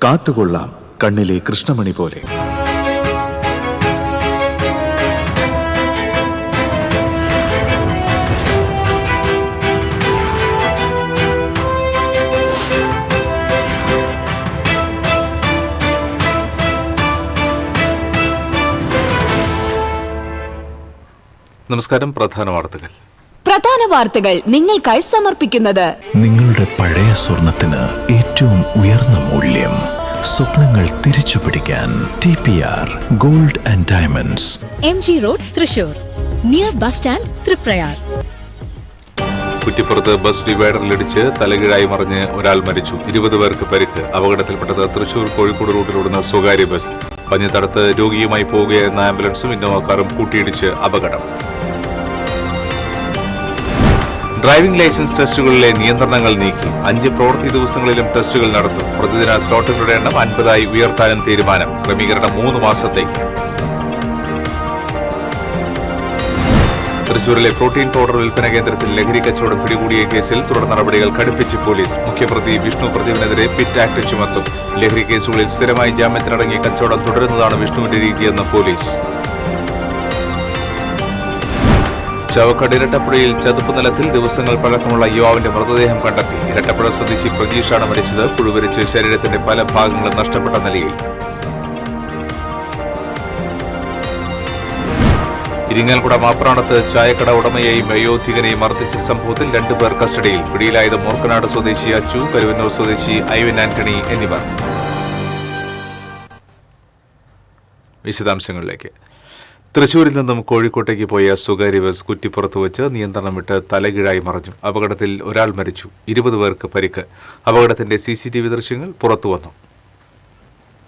കാത്തുകൊള്ളാം കണ്ണിലെ കൃഷ്ണമണി പോലെ. നമസ്കാരം. പ്രധാന വാർത്തകൾ നിങ്ങൾക്കായി സമർപ്പിക്കുന്നത് നിങ്ങളുടെ പഴയ സ്വർണത്തിന് ഏറ്റവും ഉയർന്ന മൂല്യം. സ്വപ്നങ്ങൾ തിരിച്ചുപിടിക്കാൻ TPR gold and diamonds, MG road, Thrissur, near bus stand, Triprayar. കുറ്റിപ്പുറത്ത് ബസ് ഡിവൈഡറിലിടിച്ച് തലകീഴായി മറിഞ്ഞ് ഒരാൾ മരിച്ചു. 20 പേർക്ക് പരിക്ക്. അപകടത്തിൽപ്പെട്ടത് തൃശൂർ കോഴിക്കോട് റൂട്ടിലോടുന്ന സ്വകാര്യ ബസ്. പഞ്ഞിത്തടത്ത് രോഗിയുമായി പോവുകയായിരുന്ന ആംബുലൻസും ഇന്നോവ കാറും കൂട്ടിയിടിച്ച് അപകടം. ഡ്രൈവിംഗ് ലൈസൻസ് ടെസ്റ്റുകളിലെ നിയന്ത്രണങ്ങൾ നീക്കി. 5 പ്രവൃത്തി ദിവസങ്ങളിലും ടെസ്റ്റുകൾ നടത്തും. പ്രതിദിന സ്ലോട്ടുകളുടെ എണ്ണം 50ആയി ഉയർത്താനും തീരുമാനം. ക്രമീകരണം 3 മാസത്തേക്ക്. തൃശൂരിലെ പ്രോട്ടീൻ പൗഡർ വിൽപ്പന കേന്ദ്രത്തിൽ ലഹരി കച്ചവടം പിടികൂടിയ കേസിൽ തുടർ നടപടികൾ കടുപ്പിച്ച് പോലീസ്. മുഖ്യപ്രതി വിഷ്ണു പ്രദീപിനെതിരെ പിറ്റ് ആക്ട് ചുമത്തും. ലഹരി കേസുകളിൽ സ്ഥിരമായി ജാമ്യത്തിലടങ്ങിയ കച്ചവടം തുടരുന്നതാണ് വിഷ്ണുവിന്റെ രീതിയെന്ന് പോലീസ്. ചാവക്കാട് ഇരട്ടപ്പുഴയിൽ ചതുപ്പ് നിലത്തിൽ ദിവസങ്ങൾ പഴക്കമുള്ള യുവാവിന്റെ മൃതദേഹം കണ്ടെത്തി. ഇരട്ടപ്പുഴ സ്വദേശി പ്രതീഷാണ് മരിച്ചത്. പുഴുവരിച്ച് ശരീരത്തിന്റെ പല ഭാഗങ്ങളും നഷ്ടപ്പെട്ട നിലയിൽ. ഇരിങ്ങാലക്കുട മാപ്രാണത്ത് ചായക്കട ഉടമയെയും വയോധികനെയും മർദ്ദിച്ച സംഭവത്തിൽ 2 പേർ കസ്റ്റഡിയിൽ. പിടിയിലായത് മൂർക്കനാട് സ്വദേശി അച്ചു, കരുവന്നൂർ സ്വദേശി ഐവൻ ആന്റണി എന്നിവർ. വിശദാംശങ്ങളിലേക്ക്. തൃശൂരിൽ നിന്നും കോഴിക്കോട്ടേക്ക് പോയ സ്വകാര്യ ബസ് കുറ്റിപ്പുറത്ത് വെച്ച് നിയന്ത്രണം വിട്ട് തലകീഴായി മറിഞ്ഞു. അപകടത്തിൽ ഒരാൾ മരിച്ചു. 20 പേർക്ക് പരിക്ക്. അപകടത്തിന്റെ CCTV ദൃശ്യങ്ങൾ പുറത്തുവന്നു.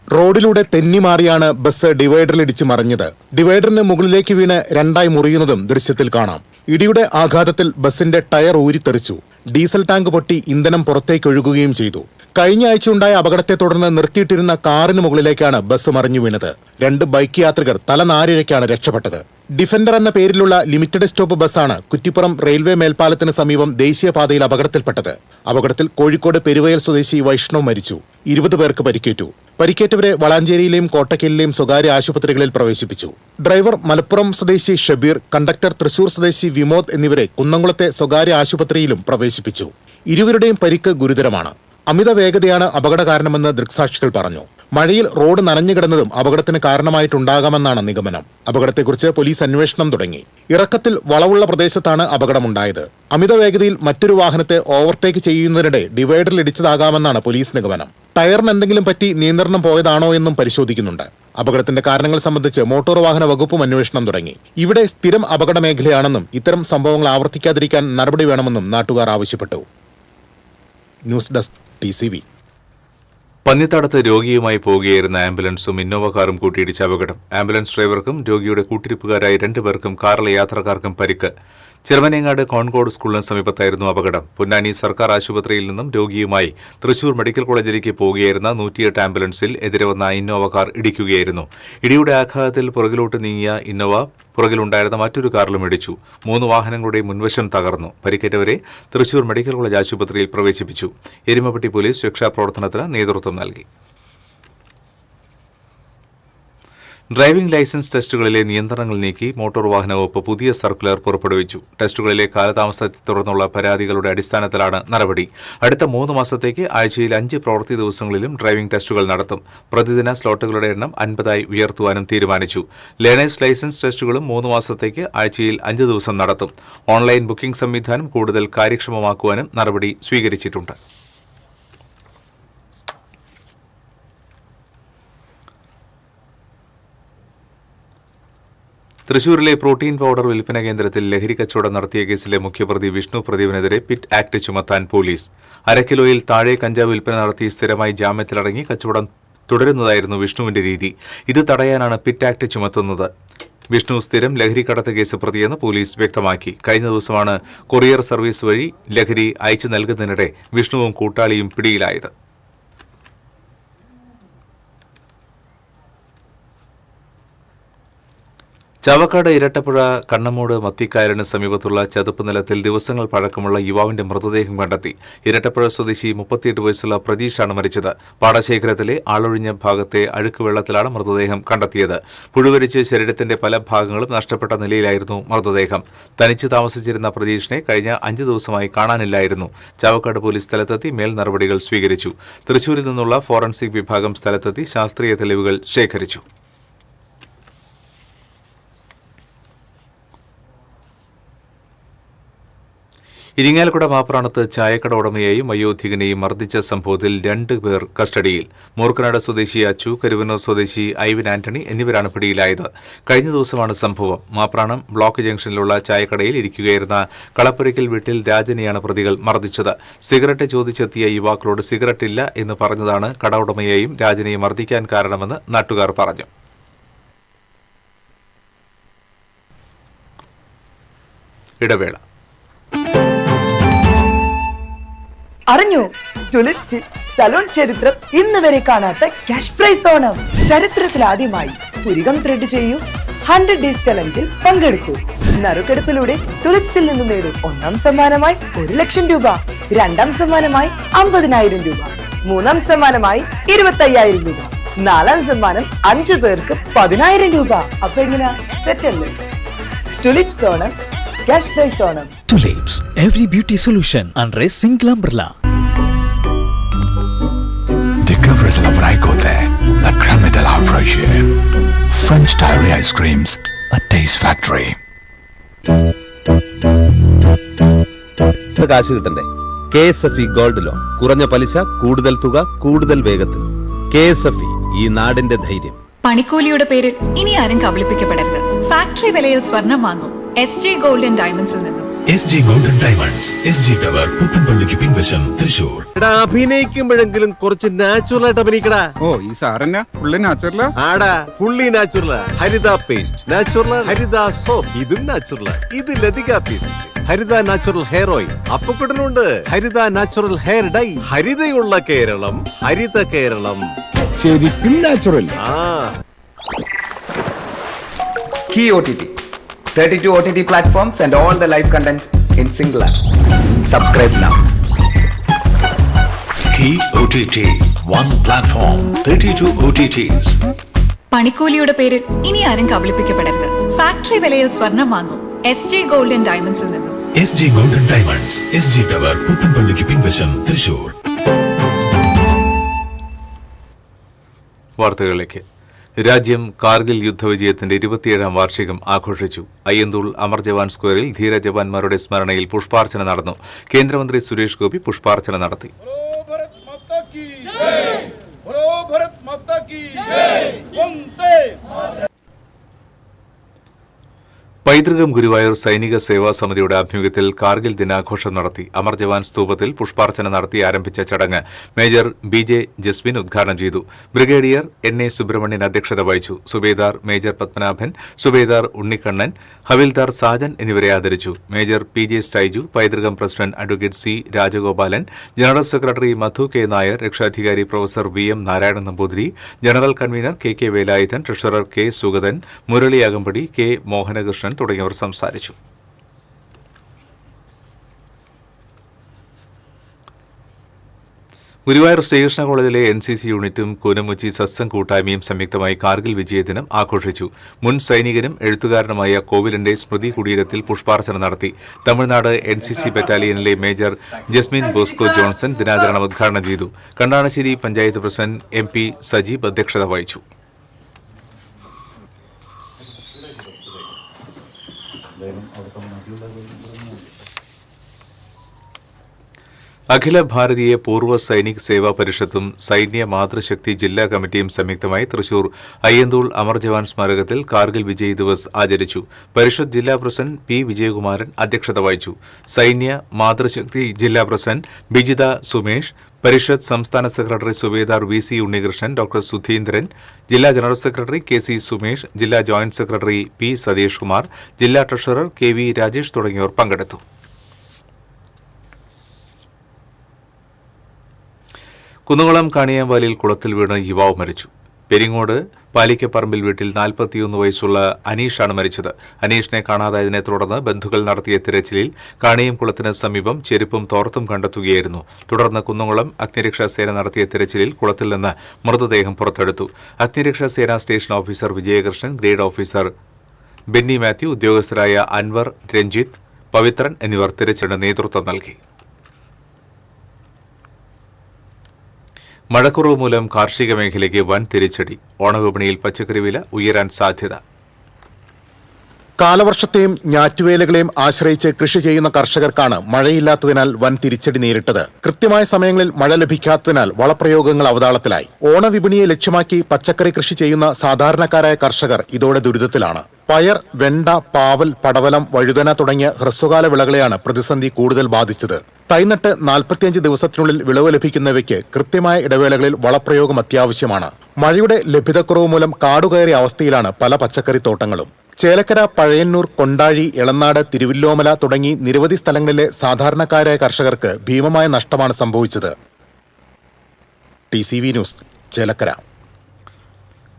റോഡിലൂടെ തെന്നിമാറിയാണ് ബസ് ഡിവൈഡറിലിടിച്ച് മറിഞ്ഞത്. ഡിവൈഡറിന് മുകളിലേക്ക് വീണ് 2ആയി മുറിയുന്നതും ദൃശ്യത്തിൽ കാണാം. ഇടിയുടെ ആഘാതത്തിൽ ബസിന്റെ ടയർ ഊരിത്തെറിച്ചു. ഡീസൽ ടാങ്ക് പൊട്ടി ഇന്ധനം പുറത്തേക്ക് ഒഴുകുകയും ചെയ്തു. കഴിഞ്ഞ ആഴ്ച ഉണ്ടായ അപകടത്തെ തുടർന്ന് നിർത്തിയിട്ടിരുന്ന കാറിന് മുകളിലേക്കാണ് ബസ് മറിഞ്ഞു വീണത്. 2 ബൈക്ക് യാത്രികർ തലനാരിഴയ്ക്കാണ് രക്ഷപ്പെട്ടത്. ഡിഫൻഡർ എന്ന പേരിലുള്ള ലിമിറ്റഡ് സ്റ്റോപ്പ് ബസ്സാണ് കുറ്റിപ്പുറം റെയിൽവേ മേൽപ്പാലത്തിന് സമീപം ദേശീയപാതയിൽ അപകടത്തിൽപ്പെട്ടത്. അപകടത്തിൽ കോഴിക്കോട് പെരുവയൽ സ്വദേശി വൈഷ്ണവ് മരിച്ചു. 20 പേർക്ക് പരിക്കേറ്റു. പരിക്കേറ്റവരെ വളാഞ്ചേരിയിലെയും കോട്ടക്കലിലെയും സ്വകാര്യ ആശുപത്രികളിൽ പ്രവേശിപ്പിച്ചു. ഡ്രൈവർ മലപ്പുറം സ്വദേശി ഷബീർ, കണ്ടക്ടർ തൃശൂർ സ്വദേശി വിമോദ് എന്നിവരെ കുന്നംകുളത്തെ സ്വകാര്യ ആശുപത്രിയിലും പ്രവേശിപ്പിച്ചു. ഇരുവരുടെയും പരിക്ക് ഗുരുതരമാണ്. അമിത വേഗതയാണ് അപകട കാരണമെന്ന് ദൃക്സാക്ഷികൾ പറഞ്ഞു. മഴയിൽ റോഡ് നനഞ്ഞുകിടന്നതും അപകടത്തിന് കാരണമായിട്ടുണ്ടാകാമെന്നാണ് നിഗമനം. അപകടത്തെക്കുറിച്ച് പോലീസ് അന്വേഷണം തുടങ്ങി. ഇറക്കത്തിൽ വളവുള്ള പ്രദേശത്താണ് അപകടമുണ്ടായത്. അമിത വേഗതയിൽ മറ്റൊരു വാഹനത്തെ ഓവർടേക്ക് ചെയ്യുന്നതിനിടെ ഡിവൈഡറിൽ ഇടിച്ചതാകാമെന്നാണ് പോലീസ് നിഗമനം. ടയറിന് എന്തെങ്കിലും പറ്റി നിയന്ത്രണം പോയതാണോ എന്നും പരിശോധിക്കുന്നുണ്ട്. അപകടത്തിന്റെ കാരണങ്ങൾ സംബന്ധിച്ച് മോട്ടോർ വാഹന വകുപ്പും അന്വേഷണം തുടങ്ങി. ഇവിടെ സ്ഥിരം അപകട മേഖലയാണെന്നും ഇത്തരം സംഭവങ്ങൾ ആവർത്തിക്കാതിരിക്കാൻ നടപടി വേണമെന്നും നാട്ടുകാർ ആവശ്യപ്പെട്ടു. News desk TCV. പന്നിത്തടത്ത് രോഗിയുമായി പോവുകയായിരുന്ന ആംബുലൻസും ഇന്നോവ കാറും കൂട്ടിയിടിച്ച അപകടം. ആംബുലൻസ് ഡ്രൈവർക്കും രോഗിയുടെ കൂട്ടിരിപ്പുകാരായ 2 പേർക്കും കാറിലെ യാത്രക്കാർക്കും പരിക്ക്. ചെറുമനേങ്ങാട് കോൺകോട് സ്കൂളിന് സമീപത്തായിരുന്നു അപകടം. പൊന്നാനി സർക്കാർ ആശുപത്രിയിൽ നിന്നും രോഗിയുമായി തൃശൂർ മെഡിക്കൽ കോളേജിലേക്ക് പോവുകയായിരുന്ന 108 ആംബുലൻസിൽ എതിരെ വന്ന ഇന്നോവ കാർ ഇടിക്കുകയായിരുന്നു. ഇടിയുടെ ആഘാതത്തിൽ പുറകിലോട്ട് നീങ്ങിയ ഇന്നോവ പുറകിലുണ്ടായിരുന്ന മറ്റൊരു കാറിലും ഇടിച്ചു. 3 വാഹനങ്ങളുടെ മുൻവശം തകർന്നു. പരിക്കേറ്റവരെ തൃശൂർ മെഡിക്കൽ കോളേജ് ആശുപത്രിയിൽ പ്രവേശിപ്പിച്ചു. എരുമപ്പെട്ടി പോലീസ് രക്ഷാപ്രവർത്തനത്തിന് നേതൃത്വം നൽകി. ഡ്രൈവിംഗ് ലൈസൻസ് ടെസ്റ്റുകളിലെ നിയന്ത്രണങ്ങൾ നീക്കി മോട്ടോർ വാഹന വകുപ്പ് പുതിയ സർക്കുലർ പുറപ്പെടുവിച്ചു. ടെസ്റ്റുകളിലെ കാലതാമസത്തെ തുടർന്നുള്ള പരാതികളുടെ അടിസ്ഥാനത്തിലാണ് നടപടി. അടുത്ത 3 മാസത്തേക്ക് ആഴ്ചയിൽ 5 പ്രവൃത്തി ദിവസങ്ങളിലും ഡ്രൈവിംഗ് ടെസ്റ്റുകൾ നടത്തും. പ്രതിദിന സ്ലോട്ടുകളുടെ എണ്ണം 50ആയി ഉയർത്തുവാനും തീരുമാനിച്ചു. ലേണേഴ്സ് ലൈസൻസ് ടെസ്റ്റുകളും 3 മാസത്തേക്ക് ആഴ്ചയിൽ 5 ദിവസം നടത്തും. ഓൺലൈൻ ബുക്കിംഗ് സംവിധാനം കൂടുതൽ കാര്യക്ഷമമാക്കുവാനും നടപടി സ്വീകരിച്ചിട്ടുണ്ട്. തൃശൂരിലെ പ്രോട്ടീൻ പൗഡർ വിൽപ്പന കേന്ദ്രത്തിൽ ലഹരി കച്ചവടം നടത്തിയ കേസിലെ മുഖ്യപ്രതി വിഷ്ണു പ്രദീപിനെതിരെ പിറ്റ് ആക്ട് ചുമത്താൻ പോലീസ്. 1/2 കിലോയിൽ താഴെ കഞ്ചാവ് വിൽപ്പന നടത്തി സ്ഥിരമായി ജാമ്യത്തിലടങ്ങി കച്ചവടം തുടരുന്നതായിരുന്നു വിഷ്ണുവിന്റെ രീതി. ഇത് തടയാനാണ് പിറ്റ് ആക്ട് ചുമത്തുന്നത്. വിഷ്ണു സ്ഥിരം ലഹരി കടത്ത് കേസ് പ്രതിയെന്ന് പോലീസ് വ്യക്തമാക്കി. കഴിഞ്ഞ ദിവസമാണ് കൊറിയർ സർവീസ് വഴി ലഹരി അയച്ചു നൽകുന്നതിനിടെ വിഷ്ണുവും കൂട്ടാളിയും പിടിയിലായത്. ചാവക്കാട് ഇരട്ടപ്പുഴ കണ്ണമൂട് മത്തിക്കായലിന് സമീപത്തുള്ള ചതുപ്പ് നിലത്തിൽ ദിവസങ്ങൾ പഴക്കമുള്ള യുവാവിന്റെ മൃതദേഹം കണ്ടെത്തി. ഇരട്ടപ്പുഴ സ്വദേശി 38 വയസ്സുള്ള പ്രതീഷാണ് മരിച്ചത്. പാടശേഖരത്തിലെ ആളൊഴിഞ്ഞ ഭാഗത്തെ അഴുക്ക് വെള്ളത്തിലാണ് മൃതദേഹം കണ്ടെത്തിയത്. പുഴുവരിച്ച് ശരീരത്തിന്റെ പല ഭാഗങ്ങളും നഷ്ടപ്പെട്ട നിലയിലായിരുന്നു മൃതദേഹം. തനിച്ച് താമസിച്ചിരുന്ന പ്രതീഷിനെ കഴിഞ്ഞ 5 ദിവസമായി കാണാനില്ലായിരുന്നു. ചാവക്കാട് പോലീസ് സ്ഥലത്തെത്തി മേൽ നടപടികൾ സ്വീകരിച്ചു. തൃശൂരിൽ നിന്നുള്ള ഫോറൻസിക് വിഭാഗം സ്ഥലത്തെത്തി ശാസ്ത്രീയ തെളിവുകൾ ശേഖരിച്ചു. ഇരിങ്ങാലക്കുട മാപ്രാണത്ത് ചായക്കട ഉടമയെയും വയോധികനെയും മർദ്ദിച്ച സംഭവത്തിൽ 2 പേർ കസ്റ്റഡിയിൽ. മൂർക്കനാട് സ്വദേശി അച്ചു, കരുവന്നൂർ സ്വദേശി ഐവിൻ ആന്റണി എന്നിവരാണ് പിടിയിലായത്. കഴിഞ്ഞ ദിവസമാണ് സംഭവം. മാപ്രാണം ബ്ലോക്ക് ജംഗ്ഷനിലുള്ള ചായക്കടയിൽ ഇരിക്കുകയായിരുന്ന കളപ്പുരയ്ക്കൽ വീട്ടിൽ രാജനെയാണ് പ്രതികൾ മർദ്ദിച്ചത്. സിഗരറ്റ് ചോദിച്ചെത്തിയ യുവാക്കളോട് സിഗരറ്റ് ഇല്ല എന്ന് പറഞ്ഞതാണ് കട ഉടമയെയും രാജനെയും മർദ്ദിക്കാൻ കാരണമെന്ന് നാട്ടുകാർ പറഞ്ഞു. ഇടവേള. അറിഞ്ഞു ടുലിപ്സിൽ സലൂൺ ചരിത്രം ഇന്ന് വരെ കാണാത്ത ക്യാഷ് പ്രൈസ് ഓണം. ചരിത്രത്തിൽ ആദ്യമായി പുരികം ത്രെഡ് ചെയ്യൂ, 100 ഡേയ്സ് ചലഞ്ചിൽ പങ്കെടുക്കൂ. നറുക്കെടുപ്പിലൂടെ ടുലിപ്സിൽ നിന്ന് നേടും 1ാം സമ്മാനമായി 1 ലക്ഷം രൂപ, 2ാം സമ്മാനമായി 50,000 രൂപ, 3ാം സമ്മാനമായി 25,000 രൂപ, 4ാം സമ്മാനം 5 പേർക്ക് 10,000 രൂപ. അപ്പൊ എങ്ങനെയാ, സെറ്റ് അല്ലേ? Tulips Onam, cash prize Onam. Tulips, every beauty solution under a single umbrella. Discover Lavraiko there, la crème de la fraîcheur. French Diary Ice Creams, a taste factory. കാശ് കിട്ടണ്ടേ? KSFE ഗോൾഡ് ലോൺ, കുറഞ്ഞ പലിശ, കൂടുതൽ തുക, കൂടുതൽ വേഗത്തിൽ. KSFE, ഈ നാടിന്റെ ധൈര്യം. പണിക്കൂലിയുടെ പേരിൽ ഇനി ആരും കബളിപ്പിക്കപ്പെടരുത്. ഫാക്ടറി വിലയിൽ സ്വർണം വാങ്ങും SG ഗോൾഡ് ആൻഡ് ഡയമണ്ട്സിൽ നിന്നും. SG Golden Diamonds, SG Tower, പുത്തൻപള്ളിക്ക് പിൻവശം, തൃശൂർ. അഭിനയിക്കുമ്പോഴെങ്കിലും കുറച്ച് നാച്ചുറൽ ആയിട്ട് അഭിനയിക്കടാ. ഈ സാറന്നെ ഫുള്ളി നാച്ചുറലാ? ആടാ, ഫുള്ളി നാച്ചുറലാ. ഹരിത പേസ്റ്റ് നാച്ചുറൽ, ഹരിത സോപ്പ് ഇതും നാച്ചുറൽ, ഇത് ലതിക പേസ്റ്റ്, ഹരിത നാച്ചുറൽ ഹെയർ ഓയിൽ, അപ്പക്കുട്ടനുണ്ട് ഹരിത natural hair dye. ഹരിതയുള്ള Keralam, Haritha Keralam, ശരിക്കും natural. Key OTT, 32 OTT platforms and all the live contents in single app. Subscribe now. Key OTT, one platform, 32 OTTs. പണിക്കൂലിയുടെ പേരിൽ ഇനി ആരും കബളിപ്പിക്കപ്പെടരുത്. Factory വിലയിൽ സ്വർണം വാങ്ങും SG gold and ഡയമണ്ട്സിൽ നിന്നും. SG Golden Diamonds, SG Tower, പുത്തൻപള്ളിക്ക് പിൻവശം, തൃശൂർ. വാർത്തകളിലേക്ക്. രാജ്യം കാർഗിൽ യുദ്ധവിജയത്തിന്റെ 27ാം വാർഷികം ആഘോഷിച്ചു. അയ്യന്തൂൾ അമർ ജവാൻ സ്ക്വയറിൽ ധീര ജവാന്മാരുടെ സ്മരണയിൽ പുഷ്പാർച്ചന നടന്നു. കേന്ദ്രമന്ത്രി സുരേഷ് ഗോപി പുഷ്പാർച്ചന നടത്തി. പൈതൃകം ഗുരുവായൂർ സൈനിക സേവാ സമിതിയുടെ ആഭിമുഖ്യത്തിൽ കാർഗിൽ ദിനാഘോഷം നടത്തി. അമർ ജവാൻ സ്തൂപത്തിൽ പുഷ്പാർച്ചന നടത്തി ആരംഭിച്ച ചടങ്ങ് മേജർ BJ ജസ്വിൻ ഉദ്ഘാടനം ചെയ്തു. ബ്രിഗേഡിയർ NA സുബ്രഹ്മണ്യൻ അധ്യക്ഷത വഹിച്ചു. സുബേദാർ മേജർ പത്മനാഭൻ, സുബേദാർ ഉണ്ണിക്കണ്ണൻ, ഹവിൽദാർ സാജൻ എന്നിവരെ ആദരിച്ചു. Major PJ Stiju, Paithrukam president advocate C Rajagopalan, general secretary Madhu K Nair, രക്ഷാധികാരി professor VM Narayanan Namboothiri, general convener KK Velayudhan, treasurer K Sugathan, Murali Akampadi, K Mohanakrishnan തുടങ്ങിയവർ സംസാരിച്ചു. ഗുരുവായൂർ ശ്രീകൃഷ്ണ കോളേജിലെ NCC യൂണിറ്റും കൂനമുച്ചി സത്സംഗ് കൂട്ടായ്മയും സംയുക്തമായി കാർഗിൽ വിജയദിനം ആഘോഷിച്ചു. മുൻ സൈനികനും എഴുത്തുകാരനുമായ കോവിലിന്റെ സ്മൃതി കുടീരത്തിൽ പുഷ്പാർച്ചന നടത്തി. തമിഴ്നാട് NCC ബറ്റാലിയനിലെ മേജർ ജസ്മിൻ ബോസ്കോ ജോൺസൺ ദിനാചരണം ഉദ്ഘാടനം ചെയ്തു. കണ്ടാണശ്ശേരി പഞ്ചായത്ത് പ്രസിഡന്റ് MP സജീബ് അധ്യക്ഷത വഹിച്ചു. അഖില ഭാരതീയ പൂർവ്വ സൈനിക് സേവാ പരിഷത്തും സൈന്യ മാതൃശക്തി ജില്ലാ കമ്മിറ്റിയും സംയുക്തമായി തൃശൂർ അയ്യന്തൂൾ അമർ ജവാൻ സ്മാരകത്തിൽ കാർഗിൽ വിജയ് ദിവസ് ആചരിച്ചു. പരിഷത്ത് ജില്ലാ പ്രസിഡന്റ് P വിജയകുമാരൻ അധ്യക്ഷത വഹിച്ചു. സൈന്യ മാതൃശക്തി ജില്ലാ പ്രസിഡന്റ് ബിജിത സുമേഷ്, പരിഷത്ത് സംസ്ഥാന secretary Subedar VC Unnikrishnan, doctor Sudheendran, ജില്ലാ ജനറൽ സെക്രട്ടറി KC സുമേഷ്, ജില്ലാ joint secretary P Satheesh Kumar, ജില്ലാ ട്രഷറർ KV രാജേഷ് തുടങ്ങിയവർ പങ്കെടുത്തു. കുന്നുകുളം കാണിയാമ്പാലിൽ കുളത്തിൽ വീണ് യുവാവ് മരിച്ചു. പെരിങ്ങോട് പാലിക്കപ്പറമ്പിൽ വീട്ടിൽ 41 വയസ്സുള്ള അനീഷാണ് മരിച്ചത്. അനീഷിനെ കാണാതായതിനെ തുടർന്ന് ബന്ധുക്കൾ നടത്തിയ തിരച്ചിലിൽ കാണിയംകുളത്തിന് സമീപം ചെരുപ്പും തോർത്തും കണ്ടെത്തുകയായിരുന്നു. തുടർന്ന് കുന്നംകുളം അഗ്നിരക്ഷാസേന നടത്തിയ തിരച്ചിലിൽ കുളത്തിൽ നിന്ന് മൃതദേഹം പുറത്തെടുത്തു. അഗ്നിരക്ഷാസേന station officer Vijayakrishnan, grade officer Benny Mathew, ഉദ്യോഗസ്ഥരായ അൻവർ, രഞ്ജിത്ത്, പവിത്രൻ എന്നിവർ തിരച്ചിലിന് നേതൃത്വം നൽകി. മഴക്കുറവ് മൂലം കാർഷിക മേഖലയ്ക്ക് വൻ തിരിച്ചടി. ഓണവിപണിയിൽ പച്ചക്കറി വില ഉയരാൻ സാധ്യത. കാലവർഷത്തെയും ഞാറ്റുവേലകളെയും ആശ്രയിച്ച് കൃഷി ചെയ്യുന്ന കർഷകർക്കാണ് മഴയില്ലാത്തതിനാൽ വൻ തിരിച്ചടി നേരിട്ടത്. കൃത്യമായ സമയങ്ങളിൽ മഴ ലഭിക്കാത്തതിനാൽ വളപ്രയോഗങ്ങൾ അവതാളത്തിലായി. ഓണവിപണിയെ ലക്ഷ്യമാക്കി പച്ചക്കറി കൃഷി ചെയ്യുന്ന സാധാരണക്കാരായ കർഷകർ ഇതോടെ ദുരിതത്തിലാണ്. പയർ, വെണ്ട, പാവൽ, പടവലം, വഴുതന തുടങ്ങിയ ഹ്രസ്വകാല വിളകളെയാണ് പ്രതിസന്ധി കൂടുതൽ ബാധിച്ചത്. തൈനട്ട് 45 ദിവസത്തിനുള്ളിൽ വിളവ് ലഭിക്കുന്നവയ്ക്ക് കൃത്യമായ ഇടവേളകളിൽ വളപ്രയോഗം അത്യാവശ്യമാണ്. മഴയുടെ ലഭ്യതക്കുറവ് മൂലം കാടുകയറിയ അവസ്ഥയിലാണ് പല പച്ചക്കറി തോട്ടങ്ങളും. ചേലക്കര, പഴയന്നൂർ, കൊണ്ടാഴി, എളനാട്, തിരുവില്ലോമല തുടങ്ങി നിരവധി സ്ഥലങ്ങളിലെ സാധാരണക്കാരായ കർഷകർക്ക് ഭീമമായ നഷ്ടമാണ് സംഭവിച്ചത്. TCV news, Chelakkara.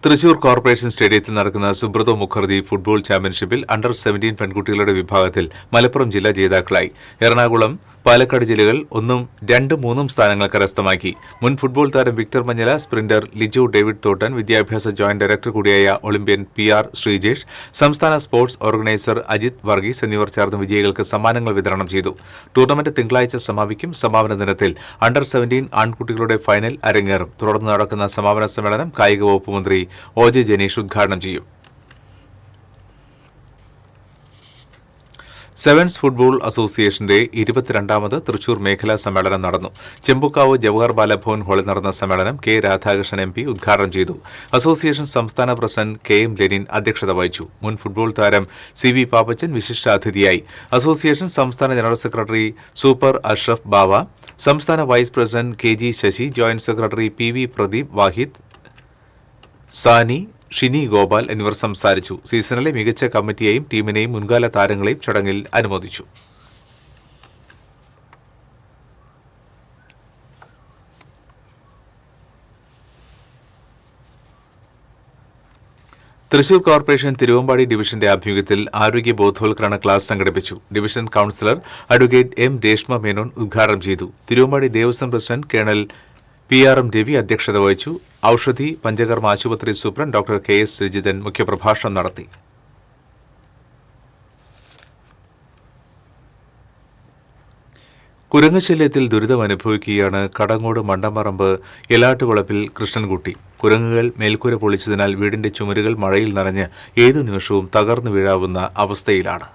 Thrissur corporation സ്റ്റേഡിയത്തിൽ നടക്കുന്ന സുബ്രതോ മുഖർജി ഫുട്ബോൾ ചാമ്പ്യൻഷിപ്പിൽ അണ്ടർ 17 പെൺകുട്ടികളുടെ വിഭാഗത്തിൽ മലപ്പുറം ജില്ല ജേതാക്കളായി. എറണാകുളം, പാലക്കാട് ജില്ലകൾ 1, 2, 3 സ്ഥാനങ്ങൾ കരസ്ഥമാക്കി. മുൻ ഫുട്ബോൾ താരം Victor Manjila, sprinter Lijo David Thottan, വിദ്യാഭ്യാസ ജോയിന്റ് ഡയറക്ടർ കൂടിയായ ഒളിമ്പ്യൻ PR ശ്രീജേഷ്, സംസ്ഥാന സ്പോർട്സ് ഓർഗനൈസർ അജിത് വർഗീസ് എന്നിവർ ചേർന്ന് വിജയികൾക്ക് സമ്മാനങ്ങൾ വിതരണം ചെയ്തു. ടൂർണമെന്റ് തിങ്കളാഴ്ച സമാപിക്കും. സമാപന ദിനത്തിൽ അണ്ടർ 17 ആൺകുട്ടികളുടെ ഫൈനൽ അരങ്ങേറും. തുടർന്ന് നടക്കുന്ന സമാപന സമ്മേളനം കായിക വകുപ്പ് മന്ത്രി OJ ജനീഷ് ഉദ്ഘാടനം ചെയ്യും. സെവൻസ് ഫുട്ബോൾ അസോസിയേഷന്റെ 22ാമത് തൃശൂർ മേഖലാ സമ്മേളനം നടന്നു. ചെമ്പുക്കാവ് ജവഹർ ബാലഭവൻ ഹാളിൽ നടന്ന സമ്മേളനം കെ രാധാകൃഷ്ണൻ MP ഉദ്ഘാടനം ചെയ്തു. അസോസിയേഷൻ സംസ്ഥാന പ്രസിഡന്റ് KM ലെനിൻ അധ്യക്ഷത വഹിച്ചു. മുൻ ഫുട്ബോൾ താരം CV പാപ്പച്ചൻ വിശിഷ്ടാതിഥിയായി. അസോസിയേഷൻ സംസ്ഥാന general secretary super Ashraf Bava, സംസ്ഥാന vice president KG Sasi, joint secretary PV Pradeep, Wahid, Sani, Shini Gopal എന്നിവർ സംസാരിച്ചു. സീസണിലെ മികച്ച കമ്മിറ്റിയെയും ടീമിനെയും മുൻകാല താരങ്ങളെയും ചടങ്ങിൽ അനുമോദിച്ചു. തൃശൂർ കോർപ്പറേഷൻ തിരുവമ്പാടി ഡിവിഷന്റെ ആഭിമുഖ്യത്തിൽ ആരോഗ്യ ബോധവൽക്കരണ ക്ലാസ് സംഘടിപ്പിച്ചു. Division councillor advocate M Reshma Menon ഉദ്ഘാടനം ചെയ്തു. Thiruvambadi Devaswom president colonel PRM Ravi അധ്യക്ഷത വഹിച്ചു. ഔഷധി പഞ്ചകർമ്മ ആശുപത്രി സൂപ്രണ്ട് ഡോക്ടർ KS രജിതൻ മുഖ്യപ്രഭാഷണം നടത്തി. കുരങ്ങുശല്യത്തിൽ ദുരിതമനുഭവിക്കുകയാണ് കടങ്ങോട് മണ്ടമ്പറമ്പ് എലാട്ടുകുളപ്പിൽ കൃഷ്ണൻകുട്ടി. കുരങ്ങുകൾ മേൽക്കൂര പൊളിച്ചതിനാൽ വീടിന്റെ ചുമരുകൾ മഴയിൽ നനഞ്ഞ് ഏതു നിമിഷവും തകർന്നു വീഴാവുന്ന അവസ്ഥയിലാണ്.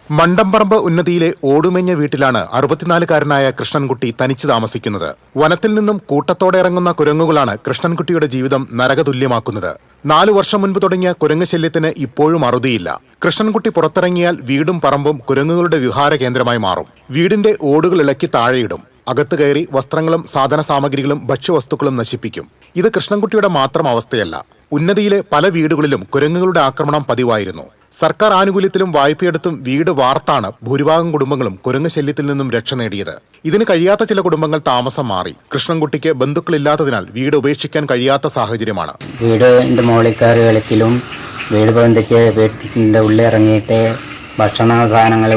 മണ്ടമ്പറമ്പ് ഉന്നതിയിലെ ഓടുമെഞ്ഞ വീട്ടിലാണ് 64-കാരനായ കൃഷ്ണൻകുട്ടി തനിച്ച് താമസിക്കുന്നത്. വനത്തിൽ നിന്നും കൂട്ടത്തോടെ ഇറങ്ങുന്ന കുരങ്ങുകളാണ് കൃഷ്ണൻകുട്ടിയുടെ ജീവിതം നരകതുല്യമാക്കുന്നത്. 4 വർഷം മുൻപ് തുടങ്ങിയ കുരങ്ങ് ശല്യത്തിന് ഇപ്പോഴും അറുതിയില്ല. കൃഷ്ണൻകുട്ടി പുറത്തിറങ്ങിയാൽ വീടും പറമ്പും കുരങ്ങുകളുടെ വിഹാര കേന്ദ്രമായി മാറും. വീടിന്റെ ഓടുകൾ ഇളക്കി താഴെയിടും. അകത്ത് കയറി വസ്ത്രങ്ങളും സാധന സാമഗ്രികളും ഭക്ഷ്യവസ്തുക്കളും നശിപ്പിക്കും. ഇത് കൃഷ്ണൻകുട്ടിയുടെ മാത്രം അവസ്ഥയല്ല. ഉന്നതിയിലെ പല വീടുകളിലും കുരങ്ങുകളുടെ ആക്രമണം പതിവായിരുന്നു. സർക്കാർ ആനുകൂല്യത്തിലും വായ്പയെടുത്തും വീട് വാർത്താണ് ഭൂരിഭാഗം കുടുംബങ്ങളും കുരങ്ങ് ശല്യത്തിൽ നിന്നും രക്ഷ നേടിയത്. ഇതിന് കഴിയാത്ത ചില കുടുംബങ്ങൾ താമസം മാറി. കൃഷ്ണൻകുട്ടിക്ക് ബന്ധുക്കളില്ലാത്തതിനാൽ വീട് ഉപേക്ഷിക്കാൻ കഴിയാത്ത സാഹചര്യമാണ്. വീടിന്റെ മുകളിൽ കയറി കളിക്കലും വീട് ബന്ധിച്ച് വീട്ടിന്റെ ഉള്ളിൽ ഇറങ്ങിയിട്ട് ഭക്ഷണ സാധനങ്ങൾ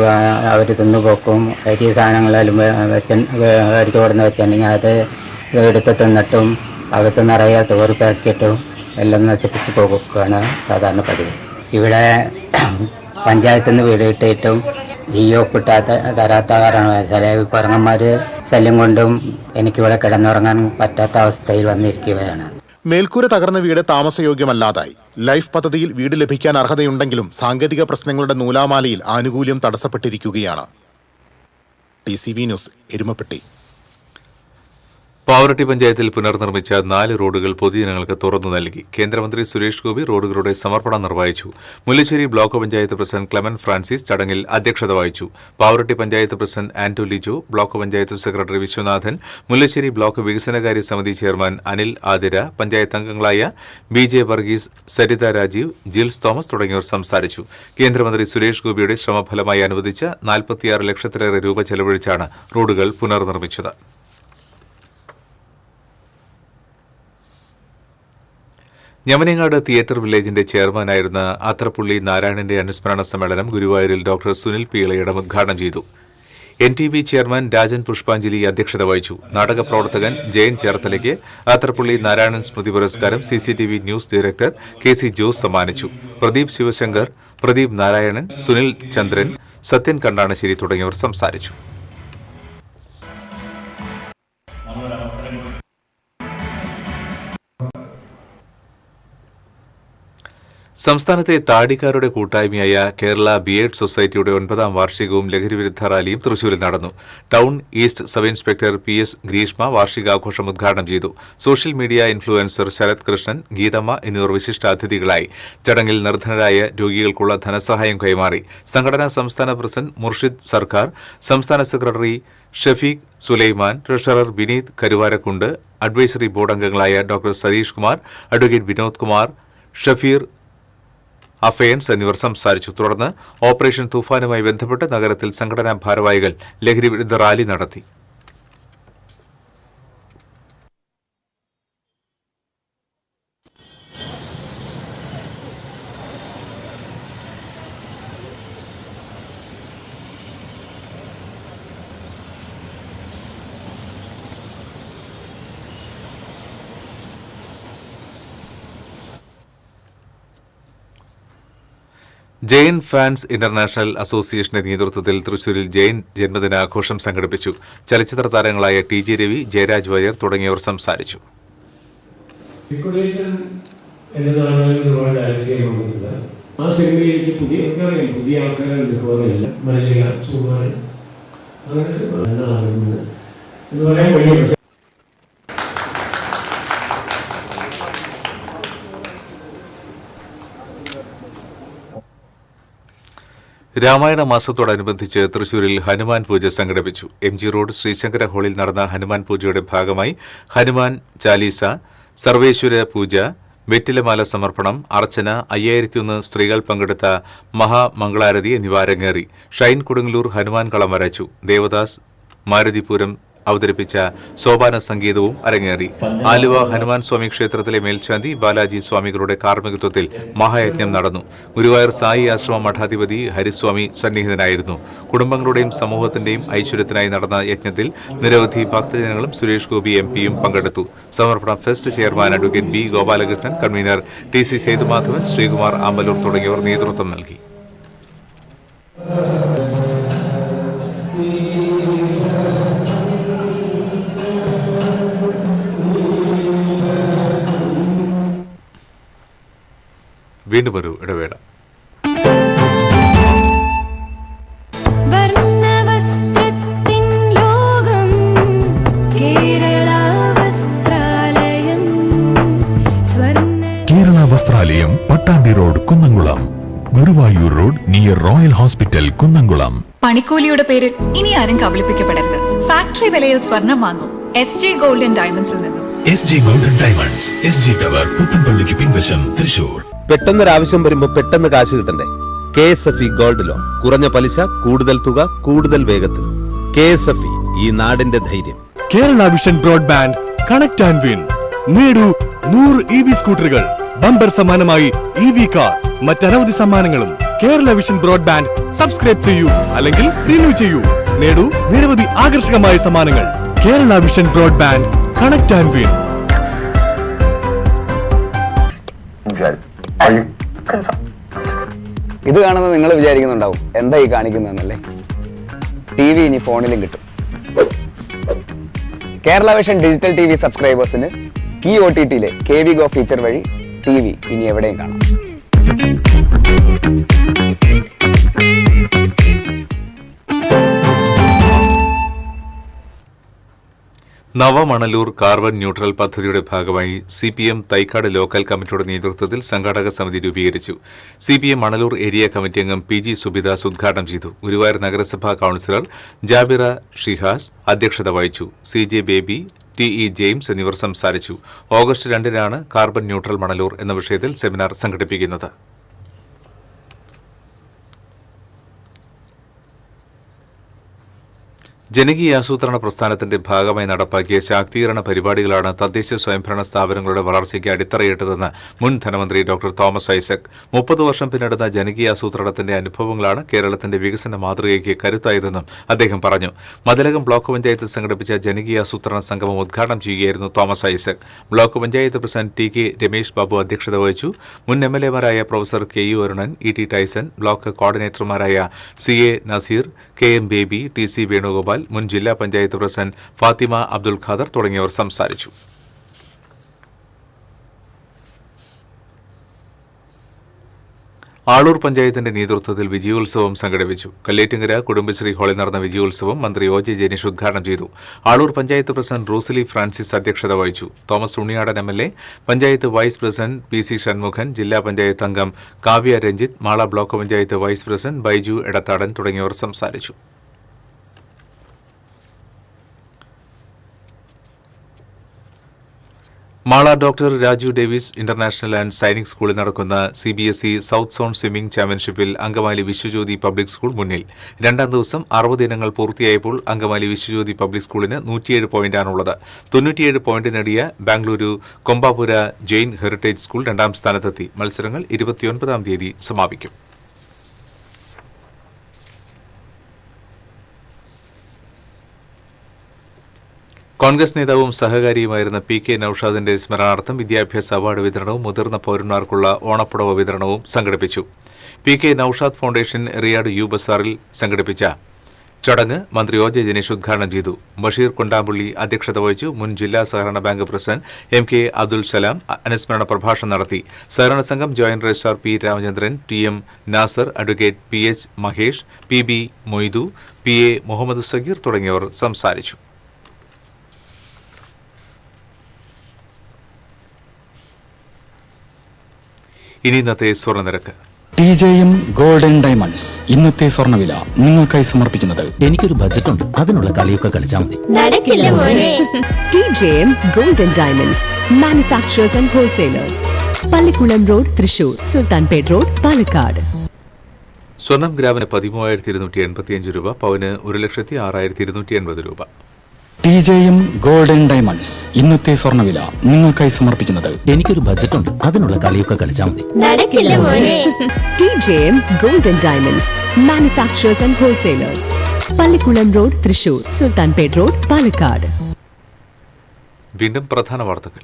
അവർ തിന്നുപോക്കും. അരി സാധനങ്ങളെല്ലാം അടിച്ചു കൊടുന്ന് വെച്ചിട്ടുണ്ടെങ്കിൽ അത് എടുത്ത് തിന്നിട്ടും അകത്ത് നിറയെ തോറി പെരക്കിയിട്ടും എല്ലാം നശിപ്പിച്ച് പോകുകയാണ് സാധാരണ പതിവ്. ഇവിടെ പഞ്ചായത്തിൽ നിന്ന് വീട് കിട്ടിയിട്ടും തരാത്ത കാരണവശാൽ കുരങ്ങന്മാർ ശല്യം കൊണ്ടും എനിക്കിവിടെ കിടന്നുറങ്ങാൻ പറ്റാത്ത അവസ്ഥയിൽ വന്നിരിക്കുകയാണ്. മേൽക്കൂര തകർന്ന വീട് താമസയോഗ്യമല്ലാതായി. ലൈഫ് പദ്ധതിയിൽ വീട് ലഭിക്കാൻ അർഹതയുണ്ടെങ്കിലും സാങ്കേതിക പ്രശ്നങ്ങളുടെ നൂലാമാലയിൽ ആനുകൂല്യം തടസ്സപ്പെട്ടിരിക്കുകയാണ്. TCV news, Erumapetty. പാവറട്ടി പഞ്ചായത്തിൽ പുനർനിർമ്മിച്ച 4 റോഡുകൾ പൊതുജനങ്ങൾക്ക് തുറന്നു നൽകി. കേന്ദ്രമന്ത്രി സുരേഷ് ഗോപി റോഡുകളുടെ സമർപ്പണം നിർവഹിച്ചു. Mullassery block panchayat president Clemen Francis ചടങ്ങിൽ അധ്യക്ഷത വഹിച്ചു. Pavaratty panchayat president Anto Lijo, block panchayat secretary Viswanathan, Mullassery block വികസനകാര്യ സമിതി ചെയർമാൻ അനിൽ ആതിര, പഞ്ചായത്ത് അംഗങ്ങളായ BJ വർഗീസ്, സരിത രാജീവ്, ജിൽസ് തോമസ് തുടങ്ങിയവർ സംസാരിച്ചു. കേന്ദ്രമന്ത്രി സുരേഷ് ഗോപിയുടെ ശ്രമഫലമായി അനുവദിച്ച 46 ലക്ഷത്തിലേറെ രൂപ ചെലവഴിച്ചാണ് റോഡുകൾ പുനർനിർമ്മിച്ചത്. ഞമനങ്ങാട് തിയേറ്റർ വില്ലേജിന്റെ ചെയർമാനായിരുന്ന ആത്രപ്പുള്ളി നാരായണന്റെ അനുസ്മരണ സമ്മേളനം ഗുരുവായൂരിൽ ഡോക്ടർ സുനിൽ പി ഇളയിടം ഉദ്ഘാടനം ചെയ്തു. NTV ചെയർമാൻ രാജൻ പുഷ്പാഞ്ജലി അധ്യക്ഷത വഹിച്ചു. നാടക പ്രവർത്തകൻ ജയൻ ചേർത്തലയ്ക്ക് ആത്രപ്പുള്ളി നാരായണൻ സ്മൃതി പുരസ്കാരം CCTV news director KC Jose സമ്മാനിച്ചു. പ്രദീപ് ശിവശങ്കർ, പ്രദീപ് നാരായണൻ, സുനിൽ ചന്ദ്രൻ, സത്യൻ കണ്ടാണശ്ശേരി തുടങ്ങിയവർ സംസാരിച്ചു. സംസ്ഥാനത്തെ താടിക്കാരുടെ കൂട്ടായ്മയായ കേരള ബിയേഡ് സൊസൈറ്റിയുടെ 9ാം വാർഷികവും ലഹരിവിരുദ്ധ റാലിയും തൃശൂരിൽ നടന്നു. Town east sub inspector PS Greeshma വാർഷികാഘോഷം ഉദ്ഘാടനം ചെയ്തു. Social media influencer Sarath Krishnan, Geethamma എന്നിവർ വിശിഷ്ടാതിഥികളായി. ചടങ്ങിൽ നിർധനരായ രോഗികൾക്കുള്ള ധനസഹായം കൈമാറി. സംഘടനാ സംസ്ഥാന പ്രസിഡന്റ് മുർഷിദ് സർക്കാർ, സംസ്ഥാന secretary Shafeeq Sulaiman, treasurer Vineeth Karuvarakundu, advisory board അംഗങ്ങളായ ഡോക്ടർ സതീഷ് കുമാർ, അഡ്വക്കേറ്റ് വിനോദ് കുമാർ, ഷഫീർ അഫയൻസ് എന്നിവർ സംസാരിച്ചു. തുടർന്ന് ഓപ്പറേഷൻ തൂഫാനുമായി ബന്ധപ്പെട്ട് നഗരത്തിൽ സംഘടനാ ഭാരവാഹികൾ ലഹരിവിരുദ്ധ റാലി നടത്തി. ജെയിൻ ഫാൻസ് ഇന്റർനാഷണൽ അസോസിയേഷന്റെ നേതൃത്വത്തിൽ തൃശൂരിൽ ജെയിൻ ജന്മദിനാഘോഷം സംഘടിപ്പിച്ചു. ചലച്ചിത്ര താരങ്ങളായ TG രവി, ജയരാജ് വാര്യർ തുടങ്ങിയവർ സംസാരിച്ചു. ആ സിനിമയിലേക്ക് പുതിയ ആൾക്കാരെ എടുക്കുവാനല്ല മലയാള സുമാർ എന്ന് പറയാൻ കഴിയും. രാമായണ മാസത്തോടനുബന്ധിച്ച് തൃശൂരിൽ ഹനുമാൻ പൂജ സംഘടിപ്പിച്ചു. MG റോഡ് ശ്രീശങ്കര ഹാളിൽ നടന്ന ഹനുമാൻ പൂജയുടെ ഭാഗമായി ഹനുമാൻ ചാലീസ, സർവേശ്വര പൂജ, വെറ്റിലമാല സമർപ്പണം, അർച്ചന, 5001 സ്ത്രീകൾ പങ്കെടുത്ത മഹാമംഗളാരതി എന്നിവ അരങ്ങേറി. ഷൈൻ കൊടുങ്ങല്ലൂർ ഹനുമാൻ കളം വരച്ചു. ദേവദാസ് മാരുതിപുരം അവതരിപ്പിച്ച സോപാന സംഗീതവും അരങ്ങേറി. ആലുവ ഹനുമാൻ സ്വാമി ക്ഷേത്രത്തിലെ മേൽശാന്തി ബാലാജി സ്വാമികളുടെ കാർമ്മികത്വത്തിൽ മഹായജ്ഞം നടന്നു. ഗുരുവായൂർ സായി ആശ്രമ മഠാധിപതി ഹരിസ്വാമി സന്നിഹിതനായിരുന്നു. കുടുംബങ്ങളുടെയും സമൂഹത്തിന്റെയും ഐശ്വര്യത്തിനായി നടന്ന യജ്ഞത്തിൽ നിരവധി ഭക്തജനങ്ങളും സുരേഷ് ഗോപി MP പങ്കെടുത്തു. Samarpana fest chairman advocate B Gopalakrishnan, convener TC Sethumadhavan, Sreekumar Ambalur തുടങ്ങിയവർ നേതൃത്വം നൽകി. വീണ്ടും ഒരു ഇടവേള. Kerala Vasthralayam, Pattambi road, Kunnamkulam. Guruvayur road near royal hospital, Kunnamkulam. പണിക്കൂലിയുടെ പേരിൽ ഇനി ആരും കബളിപ്പിക്കപ്പെടരുത്. ഫാക്ടറി വിലയിൽ സ്വർണം വാങ്ങും SJ ഗോൾഡ് ആൻഡ് ഡയമണ്ട്സിൽ നിന്നും. SJ gold and diamonds, SG tower, പുത്തൻപള്ളിക്ക് പിൻവശം, തൃശൂർ. പെട്ടെന്നൊരാവശ്യം വരുമ്പോ പെട്ടെന്ന് കാശ് കിട്ടണ്ടേ? KSFE ഗോൾഡ് ലോൺ, കുറഞ്ഞ പലിശ, കൂടുതൽ തുക, കൂടുതൽ വേഗത്തിൽ. KSFE, ഈ നാടിന്റെ ധൈര്യം. Kerala vision broadband, connect and win. നേടൂ 100 EV സ്കൂട്ടറുകൾ, ബമ്പർ സമ്മാനമായി EV കാർ, മറ്റനവധി സമ്മാനങ്ങളും. കേരള വിഷൻ ബ്രോഡ്ബാൻഡ് സബ്സ്ക്രൈബ് ചെയ്യൂ, അല്ലെങ്കിൽ റിന്യൂ ചെയ്യൂ. നേടൂ നിരവധി ആകർഷകമായ സമ്മാനങ്ങൾ. Kerala vision broadband, connect and win. ഇത് കാണുമ്പോൾ നിങ്ങൾ വിചാരിക്കുന്നുണ്ടാവും എന്താ ഈ കാണിക്കുന്നതെന്നല്ലേ. TV ഇനി ഫോണിലും കിട്ടും. കേരള വിഷൻ ഡിജിറ്റൽ TV സബ്സ്ക്രൈബേഴ്സിന് കീ OTTയിലെ KV Go ഫീച്ചർ വഴി TV ഇനി എവിടെയും കാണാം. നവമണലൂർ കാർബൺ ന്യൂട്രൽ പദ്ധതിയുടെ ഭാഗമായി CPM തൈക്കാട് ലോക്കൽ കമ്മിറ്റിയുടെ നേതൃത്വത്തിൽ സംഘാടക സമിതി രൂപീകരിച്ചു. CPM മണലൂർ ഏരിയ കമ്മിറ്റി അംഗം PG സുബിദാസ് ഉദ്ഘാടനം ചെയ്തു. ഗുരുവായൂർ നഗരസഭാ കൌൺസിലർ ജാബിറ ഷിഹാസ് അധ്യക്ഷത വഹിച്ചു. CJ ബേബി, TE ജെയിംസ് എന്നിവർ സംസാരിച്ചു. ഓഗസ്റ്റ് 2-നാണ് കാർബൺ ന്യൂട്രൽ മണലൂർ എന്ന വിഷയത്തിൽ സെമിനാർ സംഘടിപ്പിക്കുന്നത്. ജനകീയ ആസൂത്രണ പ്രസ്ഥാനത്തിന്റെ ഭാഗമായി നടപ്പാക്കിയ ശാക്തീകരണ പരിപാടികളാണ് തദ്ദേശ സ്വയംഭരണ സ്ഥാപനങ്ങളുടെ വളർച്ചയ്ക്ക് അടിത്തറയിട്ടതെന്ന് മുൻ ധനമന്ത്രി ഡോക്ടർ തോമസ് ഐസക്. 30 വർഷം പിന്നിടുന്ന ജനകീയ ആസൂത്രണത്തിന്റെ അനുഭവങ്ങളാണ് കേരളത്തിന്റെ വികസന മാതൃകയ്ക്ക് കരുത്തായതെന്നും അദ്ദേഹം പറഞ്ഞു. മതിലകം ബ്ലോക്ക് പഞ്ചായത്ത് സംഘടിപ്പിച്ച ജനകീയ ആസൂത്രണ സംഗമം ഉദ്ഘാടനം ചെയ്യുകയായിരുന്നു Thomas Isaac. Block panchayat president T K Ramesh Babu അധ്യക്ഷത വഹിച്ചു. മുൻ എംഎൽഎമാരായ professor K U Arunan, E T Tyson, block കോർഡിനേറ്റർമാരായ C A Naseer, K M Baby, T C Venugopal, മുൻ ജില്ലാ പഞ്ചായത്ത് പ്രസിഡന്റ് ഫാത്തിമ അബ്ദുൽ ഖാദർ തുടങ്ങിയവർ സംസാരിച്ചു. ആളൂർ പഞ്ചായത്തിന്റെ നേതൃത്വത്തിൽ വിജയോത്സവം സംഘടിപ്പിച്ചു. കല്ലേറ്റുങ്കര കുടുംബശ്രീ ഹാളിൽ നടന്ന വിജയോത്സവം മന്ത്രി ഒ ജെ ജനീഷ് ഉദ്ഘാടനം ചെയ്തു. ആളൂർ പഞ്ചായത്ത് പ്രസിഡന്റ് റൂസലി ഫ്രാൻസിസ് അധ്യക്ഷത വഹിച്ചു. Thomas Unniyadan MLA, panchayat vice president P C Shanmukhan, ജില്ലാ പഞ്ചായത്ത് അംഗം Kavya Ranjith, Mala block panchayat vice president Baiju Edathadan തുടങ്ങിയവർ സംസാരിച്ചു. Mala doctor Raju Davis international and Sainik സ്കൂളിൽ നടക്കുന്ന CBSE സൌത്ത് സോൺ സ്വിമ്മിംഗ് ചാമ്പ്യൻഷിപ്പിൽ അങ്കമാലി വിശ്വജ്യോതി പബ്ലിക് സ്കൂൾ മുന്നിൽ. രണ്ടാം ദിവസം 60 ഇനങ്ങൾ പൂർത്തിയായപ്പോൾ അങ്കമാലി വിശ്വജ്യോതി പബ്ലിക് സ്കൂളിന് 107 പോയിന്റാണുള്ളത്. 97 പോയിന്റ് നേടിയ ബാംഗ്ലൂരു കൊമ്പാപുര ജെയിൻ ഹെറിറ്റേജ് സ്കൂൾ രണ്ടാം സ്ഥാനത്തെത്തി. മത്സരങ്ങൾ 29-ാം തീയതി സമാപിക്കും. കോൺഗ്രസ് നേതാവും സഹകാരിയുമായിരുന്ന പി കെ നൌഷാദിന്റെ സ്മരണാർത്ഥം വിദ്യാഭ്യാസ അവാർഡ് വിതരണവും മുതിർന്ന പൌരന്മാർക്കുള്ള ഓണപ്പുടവ വിതരണവും സംഘടിപ്പിച്ചു. P K Naushad foundation റിയാഡ് U ബസാറിൽ സംഘടിപ്പിച്ച ചടങ്ങ് മന്ത്രി ഒ ജെ ജനീഷ് ഉദ്ഘാടനം ചെയ്തു. ബഷീർ കൊണ്ടാമ്പുള്ളി അധ്യക്ഷത വഹിച്ചു. മുൻ ജില്ലാ സഹകരണ bank president M K Abdul Salam അനുസ്മരണ പ്രഭാഷണം നടത്തി. സഹകരണ സംഘം joint registrar P Ramachandran, T M Nasar, advocate P H Mahesh, P B Moidu, P A Muhammad Sageer തുടങ്ങിയവർ സംസാരിച്ചു. ഇനി ഇന്നത്തെ സ്വർണ്ണനിരക്ക്. TJM ഗോൾഡൻ ഡയമണ്ട്സ് ഇന്നത്തെ സ്വർണ്ണവില നിങ്ങൾക്കായി സമർപ്പിക്കുന്നത്. എനിക്കൊരു ബജറ്റ് ഉണ്ട്, അതിനുള്ള കളിയൊക്കെ കളിച്ചാൽ മതി. നടക്കില്ല മോനെ. TJM golden diamonds manufacturers and wholesalers, Pallikulam road, Thrissur, Sultanpet road, Palakkad. സ്വർണം ഗ്രാമിന് 13,285 രൂപ, പവന് 1,06,280 രൂപ. TJM ഗോൾഡൻ ഡയമണ്ട്സ് ഇന്നത്തെ സ്വർണ്ണവില നിങ്ങൾക്കായി സമർപ്പിക്കുന്നത്. എനിക്കൊരു ബജറ്റ് ഉണ്ട്, അതിനുള്ള കളിയൊക്കെ കളിച്ചാൽ മതി. നടക്കില്ല മോനെ. TJM golden diamonds manufacturers and wholesalers, Pallikulam road, Thrissur, Sultanpet road, Palakkad. വീണ്ടും പ്രധാന വാർത്തകൾ.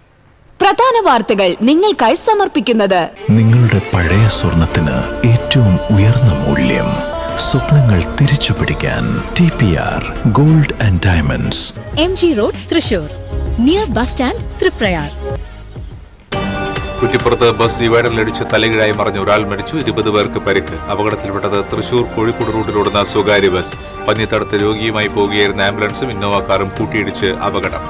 പ്രധാന വാർത്തകൾ നിങ്ങൾക്കായി സമർപ്പിക്കുന്നത് നിങ്ങളുടെ പഴയ സ്വർണത്തിന് ഏറ്റവും ഉയർന്ന മൂല്യം. സ്വപ്നങ്ങൾ തിരിച്ചു പിടിക്കാൻ TPR gold and diamonds, MG road, Thrissur, near bus stand, Triprayar. കുറ്റിപ്പുറത്ത് ബസ് ഡിവൈഡറിലിടിച്ച് തലകീഴായി മറിഞ്ഞ ഒരാൾ മരിച്ചു. 20 പേർക്ക് പരിക്ക്. അപകടത്തിൽപ്പെട്ടത് തൃശൂർ കോഴിക്കോട് റൂട്ടിലോടുന്ന സ്വകാര്യ ബസ്. പന്നിത്തടത്ത് രോഗിയുമായി പോവുകയായിരുന്ന ആംബുലൻസും ഇന്നോവ കാറും കൂട്ടിയിടിച്ച് അപകടം.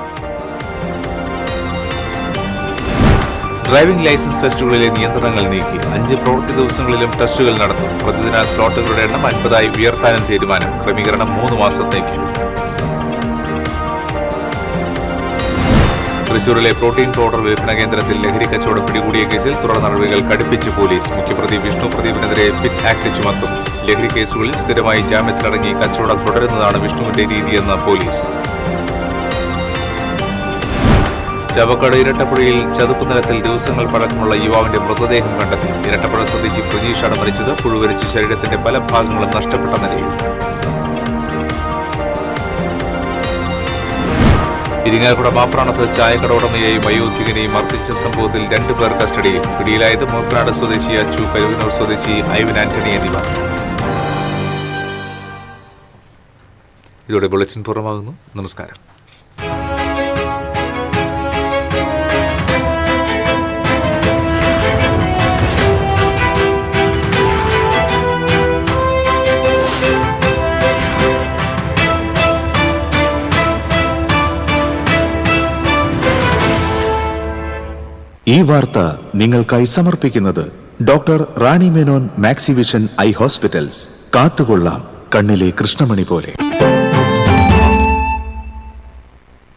ഡ്രൈവിംഗ് ലൈസൻസ് ടെസ്റ്റുകളിലെ നിയന്ത്രണങ്ങൾ നീക്കി. 5 പ്രവൃത്തി ദിവസങ്ങളിലും ടെസ്റ്റുകൾ നടത്തും. പ്രതിദിന സ്ലോട്ടുകളുടെ എണ്ണം 50ആയി ഉയർത്താനും തീരുമാനം. ക്രമീകരണം 3 മാസത്തേക്ക്. തൃശൂരിലെ പ്രോട്ടീൻ പൗഡർ വിൽപ്പന കേന്ദ്രത്തിൽ ലഹരി കച്ചവടം പിടികൂടിയ കേസിൽ തുടർ നടപടികൾ കടുപ്പിച്ച് പോലീസ്. മുഖ്യപ്രതി വിഷ്ണു പ്രദീപിനെതിരെ പിറ്റ് ആക്ട് ചുമത്തും. ലഹരി കേസുകളിൽ സ്ഥിരമായി ജാമ്യത്തിലടങ്ങി കച്ചവടം തുടരുന്നതാണ് വിഷ്ണുവിന്റെ രീതിയെന്ന് പോലീസ്. ചവക്കാട് ഇരട്ടപ്പുഴയിൽ ചതുപ്പ് നിലത്തിൽ ദിവസങ്ങൾ പഴക്കമുള്ള യുവാവിന്റെ മൃതദേഹം കണ്ടെത്തി. ഇരട്ടപ്പുഴ സ്വദേശി പ്രജീഷാണ് മരിച്ചത്. പുഴുവരിച്ച് ശരീരത്തിന്റെ പല ഭാഗങ്ങളും നഷ്ടപ്പെട്ട നിലയിൽ. ഇരിങ്ങാലക്കുട മാപ്രാണത്ത് ചായക്കട ഉടമയെയും വയോധികനെയും മർദ്ദിച്ച സംഭവത്തിൽ 2 പേർ കസ്റ്റഡിയിൽ. പിടിയിലായത് മൂർക്കനാട് സ്വദേശി അച്ചു, കരുവന്നൂർ സ്വദേശി ഐവൻ ആന്റണി എന്നിവർ. ഇതോടെ ബുള്ളറ്റിൻ പൂർണ്ണമാകുന്നു. നമസ്കാരം. ഈ വാർത്ത നിങ്ങൾക്കായി സമർപ്പിക്കുന്നത് doctor Rani Menon Maxivision I hospitals. കാത്തുകൊള്ളാം കണ്ണിലെ കൃഷ്ണമണി പോലെ.